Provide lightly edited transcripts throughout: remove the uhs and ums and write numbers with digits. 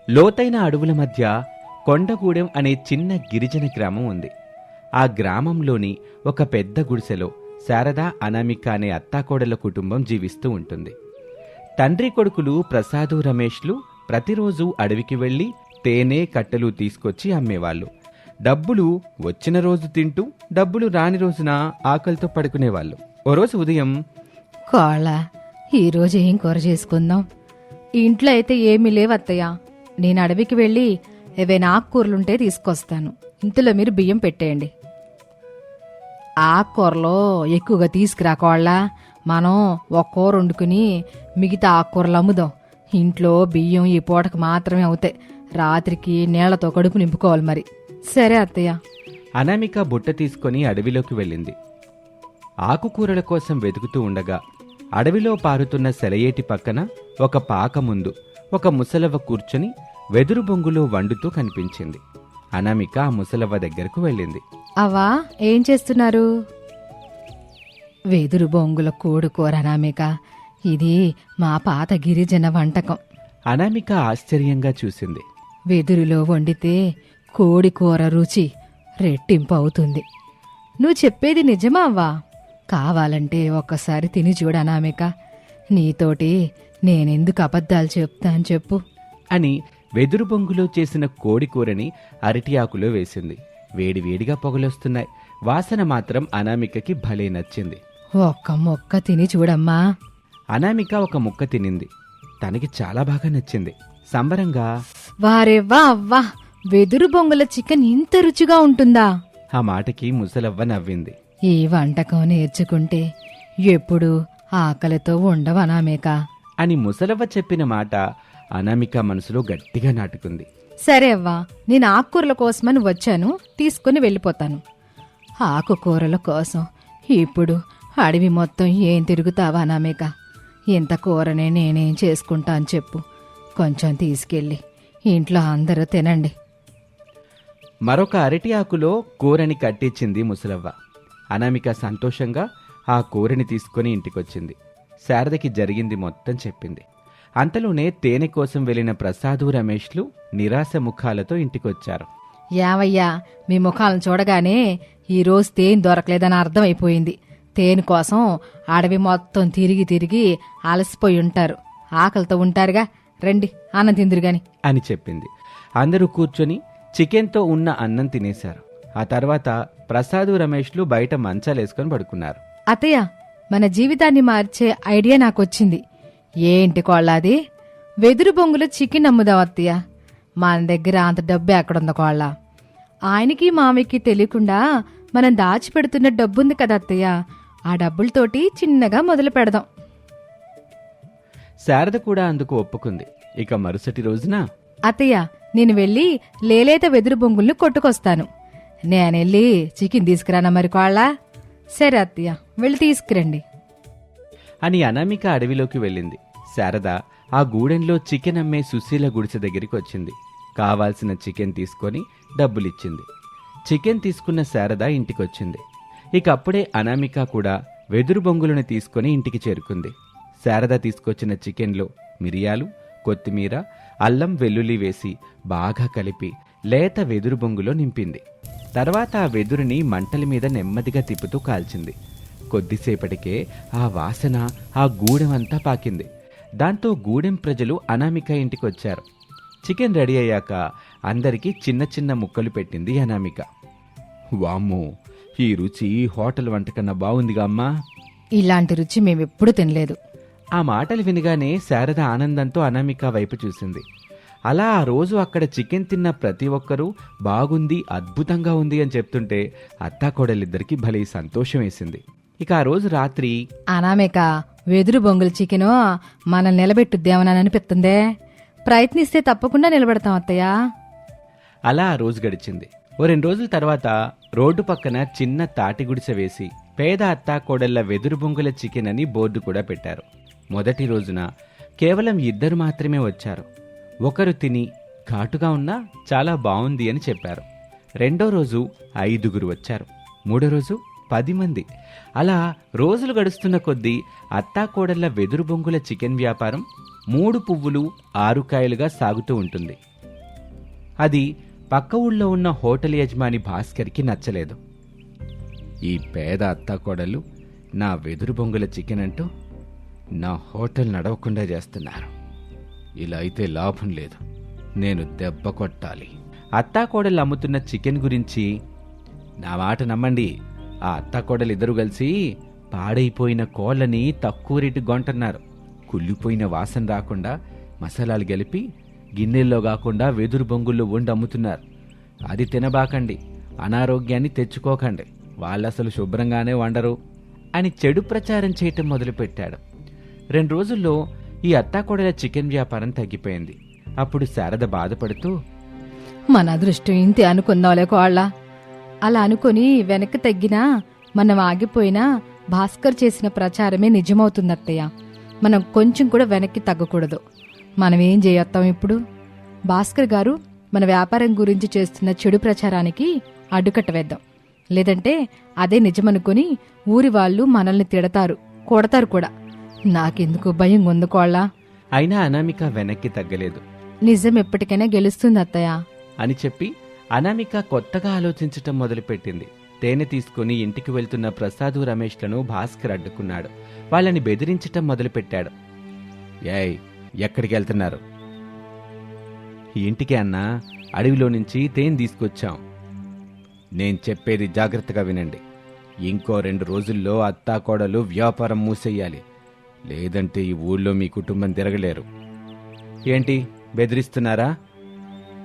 లోతైన అడవుల మధ్య కొండగూడెం అనే చిన్న గిరిజన గ్రామం ఉంది. ఆ గ్రామంలోని ఒక పెద్ద గుడిసెలో శారద, అనామిక అనే అత్తాకోడళ్ల కుటుంబం జీవిస్తూ ఉంటుంది. తండ్రి కొడుకులు ప్రసాదు, రమేష్లు ప్రతిరోజు అడవికి వెళ్లి తేనె, కట్టెలు తీసుకొచ్చి అమ్మేవాళ్లు. డబ్బులు వచ్చిన రోజు తింటూ, డబ్బులు రాని రోజున ఆకలితో పడుకునేవాళ్లు. ఓ రోజు ఉదయం, కోళ్ళ ఈరోజు ఏం కూర చేసుకుందాం? ఇంట్లో అయితే ఏమీ లేవత్తయ్య. నేను అడవికి వెళ్ళి ఏవైనా ఆకుకూరలుంటే తీసుకొస్తాను. ఇంతలో మీరు బియ్యం పెట్టేయండి. ఆకుకూరలో ఎక్కువగా తీసుకురా కోళ్ళ. మనం ఒక కూర వండుకుని మిగతా ఆకుకూరలు అమ్ముదాం. ఇంట్లో బియ్యం ఈ పూటకు మాత్రమే అవుతాయి. రాత్రికి నీళ్లతో కడుపు నింపుకోవాలి మరి. సరే అత్తయ్య. అనామిక బుట్ట తీసుకొని అడవిలోకి వెళ్ళింది. ఆకుకూరల కోసం వెతుకుతూ ఉండగా అడవిలో పారుతున్న సెలయేటి పక్కన ఒక పాక ముందు ఒక ముసలవ్వ కూర్చొని వెదురు బొంగులో వండుతూ కనిపించింది. అనామిక ఆ ముసలవ్వ దగ్గరకు వెళ్ళింది. అవ్వా, ఏం చేస్తున్నారు? వెదురు బొంగుల కోడుకూర అనామిక. ఇది మా పాత గిరిజన వంటకం. అనామిక ఆశ్చర్యంగా చూసింది. వెదురులో వండితే కోడికూర రుచి రెట్టింపు అవుతుంది. నువ్వు చెప్పేది నిజమా అవ్వా? కావాలంటే ఒక్కసారి తిని చూడనామిక. నీతోటి నేనెందుకు అబద్ధాలు చెప్తాను చెప్పు అని వెదురు బొంగులో చేసిన కోడికూరని అరటి ఆకులో వేసింది. వేడివేడిగా పొగలొస్తున్నాయి. వాసన మాత్రం అనామికకి భలే నచ్చింది. ఒక్క మొక్క తిని చూడమ్మా. అనామిక ఒక ముక్క తినింది. తనకి చాలా బాగా నచ్చింది. సంబరంగా, వారెవ్వా అవ్వా, వెదురు బొంగుల చికెన్ ఇంత రుచిగా ఉంటుందా? ఆ మాటకి ముసలవ్వ నవ్వింది. ఈ వంటకం నేర్చుకుంటే ఎప్పుడు ఆకలితో ఉండవనామేక అని ముసలవ్వ చెప్పిన మాట అనామిక మనసులో గట్టిగా నాటుకుంది. సరే అవ్వా, నేను ఆకుకూరల కోసమని వచ్చాను, తీసుకుని వెళ్ళిపోతాను. ఆకుకూరల కోసం ఇప్పుడు అడవి మొత్తం ఏం తిరుగుతావా అనామేక? ఇంత కూరనే నేనేం చేసుకుంటాను చెప్పు. కొంచెం తీసుకెళ్ళి ఇంట్లో అందరూ తినండి. మరొక అరటి ఆకులో కూరని కట్టించింది ముసలవ్వ. అనామిక సంతోషంగా ఆ కూరని తీసుకుని ఇంటికొచ్చింది. శారదకి జరిగింది మొత్తం చెప్పింది. అంతలోనే తేనె కోసం వెళ్లిన ప్రసాదు, రమేష్లు నిరాశ ముఖాలతో ఇంటికొచ్చారు. యావయ్యా, మీ ముఖాలను చూడగానే ఈరోజు తేనె దొరకలేదని అర్థమైపోయింది. తేనె కోసం అడవి మొత్తం తిరిగి తిరిగి అలసిపోయి ఉంటారు. ఆకలితో ఉంటారుగా, రండి అన్నం తిందురుగాని అని చెప్పింది. అందరూ కూర్చొని చికెన్తో ఉన్న అన్నం తినేశారు. ఆ తర్వాత ప్రసాదు, రమేష్లు బయట మంచాలేసుకొని పడుకున్నారు. అత్తయ్య, మన జీవితాన్ని మార్చే ఐడియా నాకొచ్చింది. ఏంటి కోళ్ళది? వెదురు బొంగులో చికెన్ అమ్ముదాం అత్తయ్య. మన దగ్గర అంత డబ్బు ఎక్కడుందో కోళ్ళ? ఆయనకి మామయ్యకి తెలియకుండా మనం దాచిపెడుతున్న డబ్బుంది కదా అత్తయ్య, ఆ డబ్బులతోటి చిన్నగా మొదలు పెడదాం. శారద కూడా అందుకు ఒప్పుకుంది. ఇక మరుసటి రోజున, అత్తయ్య, నేను వెళ్ళి లేలేత వెదురు బొంగుల్ని కొట్టుకొస్తాను. నేనెళ్ళి చికెన్ తీసుకురానా మరి కోళ్ళ? సరే అత్తయ్య, వెళ్ళి తీసుకురండి అని అనామిక అడవిలోకి వెళ్ళింది. శారద ఆ గూడెంలో చికెన్ అమ్మే సుశీల గుడిసె దగ్గరికి వచ్చింది. కావాల్సిన చికెన్ తీసుకొని డబ్బులిచ్చింది. చికెన్ తీసుకున్న శారద ఇంటికొచ్చింది. ఇక అప్పుడే అనామిక కూడా వెదురు బొంగులను తీసుకుని ఇంటికి చేరుకుంది. శారద తీసుకొచ్చిన చికెన్లో మిరియాలు, కొత్తిమీర, అల్లం, వెల్లుల్లి వేసి బాగా కలిపి లేత వెదురు బొంగులో నింపింది. తర్వాత ఆ వెదురుని మంటల మీద నెమ్మదిగా తిప్పుతూ కాల్చింది. కొద్దిసేపటికే ఆ వాసన ఆ గూడెం అంతా పాకింది. దాంతో గూడెం ప్రజలు అనామిక ఇంటికొచ్చారు. చికెన్ రెడీ అయ్యాక అందరికీ చిన్న చిన్న ముక్కలు పెట్టింది అనామిక. వామ్మో, ఈ రుచి హోటల్ వంట కన్నా బాగుందిగా అమ్మా. ఇలాంటి రుచి మేమెప్పుడు తినలేదు. ఆ మాటలు వినగానే శారద ఆనందంతో అనామిక వైపు చూసింది. అలా ఆ రోజు అక్కడ చికెన్ తిన్న ప్రతి ఒక్కరూ బాగుంది, అద్భుతంగా ఉంది అని చెప్తుంటే అత్తాకోడలిద్దరికీ భలే సంతోషం వేసింది. ఇక ఆ రోజు రాత్రి, అనామేక, వెదురు బొంగుల చికెను మనం నిలబెట్టుద్దేమని అనిపిస్తుందే. ప్రయత్నిస్తే తప్పకుండా నిలబెడతాం అత్తయ్య. అలా ఆ రోజు గడిచింది. ఓ 2 రోజుల తర్వాత రోడ్డు పక్కన చిన్న తాటి గుడిసె వేసి పేద అత్తాకోడళ్ల వెదురు బొంగుల చికెన్ అని బోర్డు కూడా పెట్టారు. మొదటి రోజున కేవలం 2 మాత్రమే వచ్చారు. ఒకరు తిని ఘాటుగా ఉన్నా చాలా బావుంది అని చెప్పారు. రెండో రోజు 5 వచ్చారు. మూడో రోజు 10 మంది. అలా రోజులు గడుస్తున్న కొద్దీ అత్తాకోడళ్ల వెదురు బొంగుల చికెన్ వ్యాపారం 3 పువ్వులు 6 కాయలుగా సాగుతూ ఉంటుంది. అది పక్క ఊళ్ళో ఉన్న హోటల్ యజమాని భాస్కర్కి నచ్చలేదు. ఈ పేద అత్తాకోడలు నా వెదురు బొంగుల చికెన్ అంటూ నా హోటల్ నడవకుండా చేస్తున్నారు. ఇలా అయితే లాభం లేదు, నేను దెబ్బ కొట్టాలి. అత్తాకోడలు అమ్ముతున్న చికెన్ గురించి, నా మాట నమ్మండి, ఆ అత్తాకోడలు ఇద్దరు కలిసి పాడైపోయిన కోళ్ళని తక్కువ రేటుకు కొంటున్నారు. కుళ్ళిపోయిన వాసన రాకుండా మసాలాలు గలిపి గిన్నెల్లో కాకుండా వెదురు బొంగుల్లో వండి అమ్ముతున్నారు. అది తినబాకండి, అనారోగ్యాన్ని తెచ్చుకోకండి, వాళ్ళసలు శుభ్రంగానే వండరు అని చెడు ప్రచారం చేయటం మొదలుపెట్టాడు. 2 రోజుల్లో ఈ అత్తాకోడల చికెన్ వ్యాపారం తగ్గిపోయింది. అప్పుడు శారద బాధపడుతూ, మన అదృష్టం ఇంతే అనుకుందాంలే కోళ్ళ. అలా అనుకుని వెనక్కి తగ్గినా మనం ఆగిపోయినా భాస్కర్ చేసిన ప్రచారమే నిజమవుతుంది అత్తయ్య. మనం కొంచెం కూడా వెనక్కి తగ్గకూడదు. మనం ఏం చేయొత్తాం ఇప్పుడు? భాస్కర్ గారు మన వ్యాపారం గురించి చేస్తున్న చెడు ప్రచారానికి అడ్డుకట్ట వేద్దాం. లేదంటే అదే నిజమనుకుని ఊరి వాళ్ళు మనల్ని తిడతారు, కొడతారు కూడా. నాకెందుకు భయం ఉంది కోళ్ళ. అయినా అనామిక వెనక్కి తగ్గలేదు. నిజం ఎప్పటికైనా గెలుస్తుంది అత్తయ్య అని చెప్పి అనామిక కొత్తగా ఆలోచించటం మొదలుపెట్టింది. తేనె తీసుకుని ఇంటికి వెళ్తున్న ప్రసాదు రమేష్లను భాస్కర్ అడ్డుకున్నాడు. వాళ్ళని బెదిరించటం మొదలుపెట్టాడు. ఏయ్, ఎక్కడికి వెళ్తున్నారు? ఇంటికి అన్నా, అడవిలో నుంచి తేనె తీసుకొచ్చాం. నేను చెప్పేది జాగ్రత్తగా వినండి. ఇంకో 2 రోజుల్లో అత్తాకోడలు వ్యాపారం మూసేయాలి, లేదంటే ఈ ఊళ్ళో మీ కుటుంబం తిరగలేరు. ఏంటి, బెదిరిస్తున్నారా?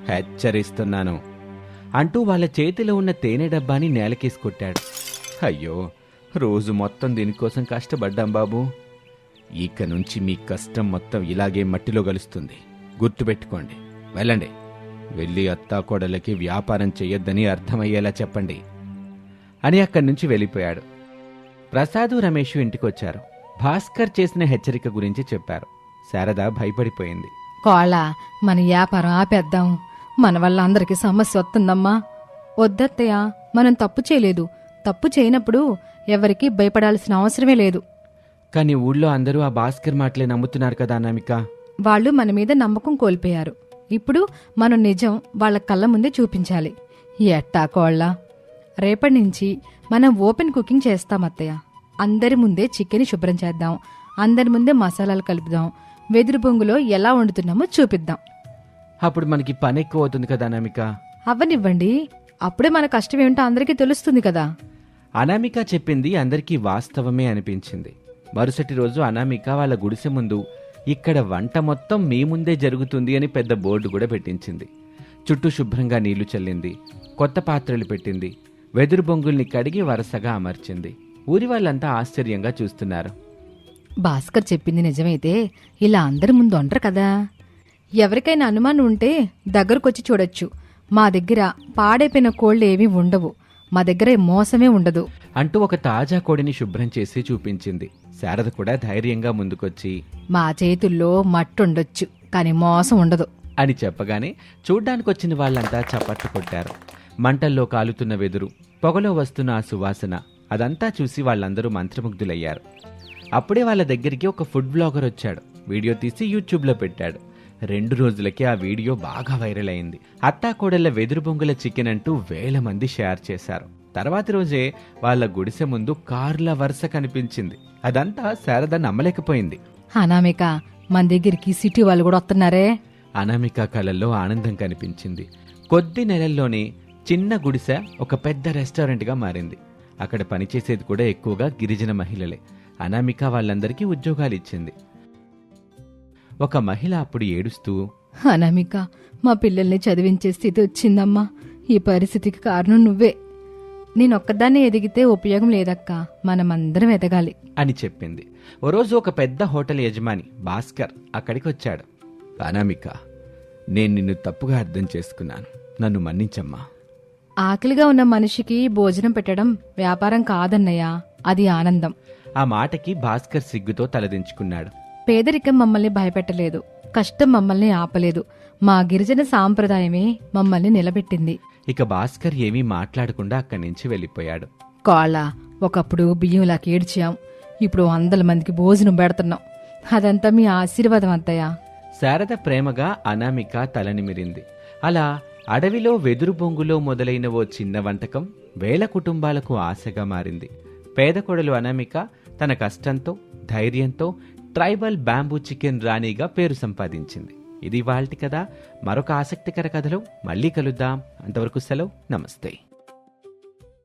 హెచ్చరిస్తున్నాను అంటూ వాళ్ళ చేతిలో ఉన్న తేనె డబ్బాని నేలకేసి కొట్టాడు. అయ్యో, రోజు మొత్తం దీనికోసం కష్టపడ్డాం బాబు. ఇక నుంచి మీ కష్టం మొత్తం ఇలాగే మట్టిలో కలుస్తుంది, గుర్తుపెట్టుకోండి. వెళ్ళండి, వెళ్ళి అత్తాకోడలకి వ్యాపారం చెయ్యొద్దని అర్థమయ్యేలా చెప్పండి అని అక్కడి నుంచి వెళ్ళిపోయాడు. ప్రసాదు రమేష్ ఇంటికొచ్చారు. భాస్కర్ చేసిన హెచ్చరిక గురించి చెప్పారు. శారద భయపడిపోయింది. కోళ్ళ, మన వ్యాపారం ఆపేద్దాం. మన వల్ల అందరికీ సమస్య వస్తుందమ్మా. వద్దత్తయ్య, మనం తప్పు చేయలేదు. తప్పు చేయనప్పుడు ఎవరికీ భయపడాల్సిన అవసరమే లేదు. కానీ ఊళ్ళో అందరూ ఆ భాస్కర్ మాటలే నమ్ముతున్నారు కదా అనామిక. వాళ్ళు మన మీద నమ్మకం కోల్పోయారు. ఇప్పుడు మనం నిజం వాళ్ళ కళ్ళ ముందే చూపించాలి. ఎట్టా కోళ్ళ, రేపటి నుంచి మనం ఓపెన్ కుకింగ్ చేస్తాం అత్తయ్య. అందరి ముందే చికెన్ శుభ్రం చేద్దాం, అందరి ముందే మసాలాలు కలుపుదాం, వెదురు బొంగులో ఎలా వండుతున్నామో చూపిద్దాం. అప్పుడు మనకి పని ఎక్కువ అవుతుంది కదా అనామిక. అవ్వనివ్వండి, అప్పుడే మన కష్టం ఏమిటో అందరికీ తెలుస్తుంది కదా. అనామిక చెప్పింది అందరికీ వాస్తవమే అనిపించింది. మరుసటి రోజు అనామిక వాళ్ళ గుడిసె ముందు, ఇక్కడ వంట మొత్తం మీ ముందే జరుగుతుంది అని పెద్ద బోర్డు కూడా పెట్టించింది. చుట్టూ శుభ్రంగా నీళ్లు చల్లింది, కొత్త పాత్రలు పెట్టింది, వెదురు బొంగుల్ని కడిగి వరుసగా అమర్చింది. ఊరి వాళ్ళంతా ఆశ్చర్యంగా చూస్తున్నారు. భాస్కర్ చెప్పింది నిజమైతే ఇలా అందరి ముందు వండరు కదా. ఎవరికైనా అనుమానం ఉంటే దగ్గరకొచ్చి చూడొచ్చు. మా దగ్గర పాడైపోయిన కోళ్లు ఏమీ ఉండవు, మా దగ్గర మోసమే ఉండదు అంటూ ఒక తాజా కోడిని శుభ్రం చేసి చూపించింది. శారద కూడా ధైర్యంగా ముందుకొచ్చి, మా చేతుల్లో మట్టుండొచ్చు కానీ మోసం ఉండదు అని చెప్పగానే చూడ్డానికొచ్చిన వాళ్ళంతా చప్పట్లు కొట్టారు. మంటల్లో కాలుతున్న వెదురు, పొగలో వస్తున్న ఆ సువాసన, అదంతా చూసి వాళ్ళందరూ మంత్రముగ్ధులయ్యారు. అప్పుడే వాళ్ళ దగ్గరికి ఒక ఫుడ్ బ్లాగర్ వచ్చాడు. వీడియో తీసి యూట్యూబ్లో పెట్టాడు. 2 రోజులకే ఆ వీడియో బాగా వైరల్ అయింది. అత్తాకోడళ్ల వెదురు బొంగుల చికెన్ అంటూ 1000 మంది షేర్ చేశారు. తర్వాతి రోజే వాళ్ళ గుడిసె ముందు కార్ల వరుస కనిపించింది. అదంతా శారద నమ్మలేకపోయింది. అనామిక, మన దగ్గరికి సిటీ వాళ్ళు కూడా వస్తున్నారే. అనామిక కళ్ళల్లో ఆనందం కనిపించింది. కొద్ది నెలల్లోనే చిన్న గుడిసె ఒక పెద్ద రెస్టారెంట్గా మారింది. అక్కడ పనిచేసేది కూడా ఎక్కువగా గిరిజన మహిళలే. అనామిక వాళ్ళందరికీ ఉద్యోగాలు ఇచ్చింది. ఒక మహిళ అప్పుడు ఏడుస్తూ, అనామిక, మా పిల్లల్ని చదివించే స్థితి వచ్చిందమ్మా. ఈ పరిస్థితికి కారణం నువ్వే. నేనొక్కదాన్ని ఎదిగితే ఉపయోగం లేదక్కా, మనమందరం ఎదగాలి అని చెప్పింది. ఓ రోజు ఒక పెద్ద హోటల్ యజమాని భాస్కర్ అక్కడికి వచ్చాడు. అనామిక, నేను నిన్ను తప్పుగా అర్థం చేసుకున్నాను, నన్ను మన్నించమ్మా. ఆకలిగా ఉన్న మనిషికి భోజనం పెట్టడం వ్యాపారం కాదన్నయ్యా, అది ఆనందం. ఆ మాటకి భాస్కర్ సిగ్గుతో తలదించుకున్నాడు. పేదరికం మమ్మల్ని భయపెట్టలేదు, కష్టం మమ్మల్ని ఆపలేదు. మా గిరిజన సాంప్రదాయమే మమ్మల్ని నిలబెట్టింది. ఇక భాస్కర్ ఏమీ మాట్లాడకుండా అక్కడి నుంచి వెళ్ళిపోయాడు. కోళ్ళ, ఒకప్పుడు బియ్యంలా ఏడ్చాం, ఇప్పుడు 100 మందికి భోజనం పెడుతున్నాం. అదంతా మీ ఆశీర్వాదం అత్తయ్య. శారద ప్రేమగా అనామిక తలనిమిరింది. అలా అడవిలో వెదురు బొంగులో మొదలైన ఓ చిన్న వంటకం వేల కుటుంబాలకు ఆశగా మారింది. పేద కొడలు అనామిక తన కష్టంతో ధైర్యంతో ట్రైబల్ బ్యాంబూ చికెన్ రాణిగా పేరు సంపాదించింది. ఇది ఇవాల్టి కథ. మరొక ఆసక్తికర కథలో మళ్ళీ కలుద్దాం. అంతవరకు సెలవు. నమస్తే.